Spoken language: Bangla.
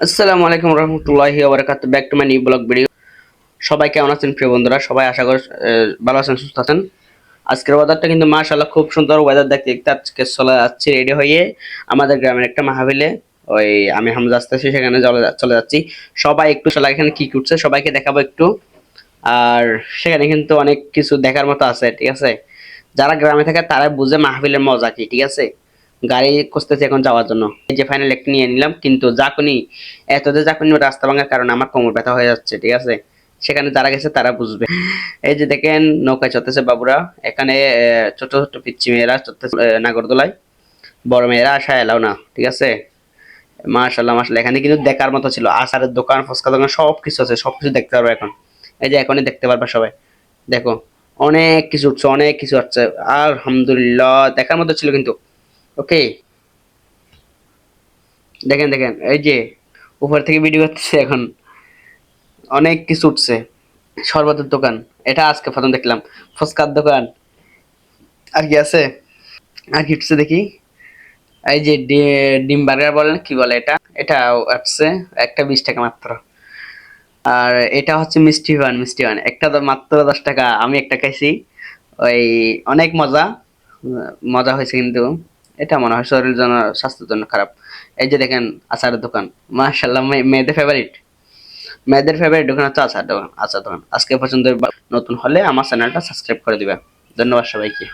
আসসালামু আলাইকুম রহমতুল্লাহি ওয়া বারাকাতুহু। Back to my new blog video. সবাই কেমন আছেন প্রিয় বন্ধুরা? সবাই আশা করি ভালো আছেন, সুস্থ আছেন। আজকের ওয়েদারটা কিন্তু মাশাআল্লাহ খুব সুন্দর ওয়েদার। দেখতে দেখতে আজকে চলে যাচ্ছি রেডি হয়ে আমাদের গ্রামের একটা মাহফিলে। ওই আমি হামজা আসতেছি, সেখানে চলে যাচ্ছি। সবাই একটু চলে, এখানে কি করছে সবাইকে দেখাবো একটু। আর সেখানে কিন্তু অনেক কিছু দেখার মতো আছে, ঠিক আছে। যারা গ্রামে থাকে তারা বুঝে মাহফিলের মজা কি, ঠিক আছে। গাড়ি খুঁজতেছি এখন যাওয়ার জন্য। এই যে ফাইনাল একটা নিয়ে নিলাম, কিন্তু জাকুনি এত যে জাকুনি রাস্তা ভাঙার কারণে আমার কোমর ব্যথা হয়ে যাচ্ছে, ঠিক আছে। সেখানে যারা গেছে তারা বুঝবে। এই যে দেখেন নৌকায় চড়তেছে বাবুরা। এখানে ছোট ছোট পিচ্চি মেয়েরা চড়তেছে নাগরদোলায়। বড় মেয়েরা আসা এলাও না, ঠিক আছে। মাশাল্লাহ মাশাল্লাহ, এখানে কিন্তু দেখার মতো ছিল। আচারের দোকান, ফুচকা দোকান, সবকিছু আছে, সবকিছু দেখতে পারবে এখন। এই যে এখনই দেখতে পারবে সবাই। দেখো, অনেক কিছু উঠছে, অনেক কিছু হচ্ছে। আলহামদুলিল্লাহ, দেখার মতো ছিল কিন্তু। ওকে, দেখেন দেখেন, এই যে উপর থেকে ভিডিও হচ্ছে এখন। অনেক কিছু উঠছে। শরবতের দোকান, এটা আজকে প্রথম দেখলাম। ফুচকার দোকান, আর কি আছে, আর কি উঠছে দেখি। এই যে ডিম বার্গার বলেন, কি বলে এটা, এটা আসছে একটা 20 টাকা মাত্র। আর এটা হচ্ছে মিষ্টি পান, মিষ্টি পান একটা তো মাত্র 10 টাকা। আমি একটা খাইছি, ওই অনেক মজা। মজা হয়েছে কিন্তু এটা মনে হয় শরীরের জন্য, স্বাস্থ্যের জন্য খারাপ। এই যে দেখেন আচারের দোকান, মাশাআল্লাহ, মেয়েদের ফেভারিট। মেয়েদের ফেভারিট দোকান হচ্ছে আচার দোকান, আচার দোকান। আজকে পর্যন্ত নতুন হলে আমার চ্যানেলটা সাবস্ক্রাইব করে দিবে। ধন্যবাদ সবাইকে।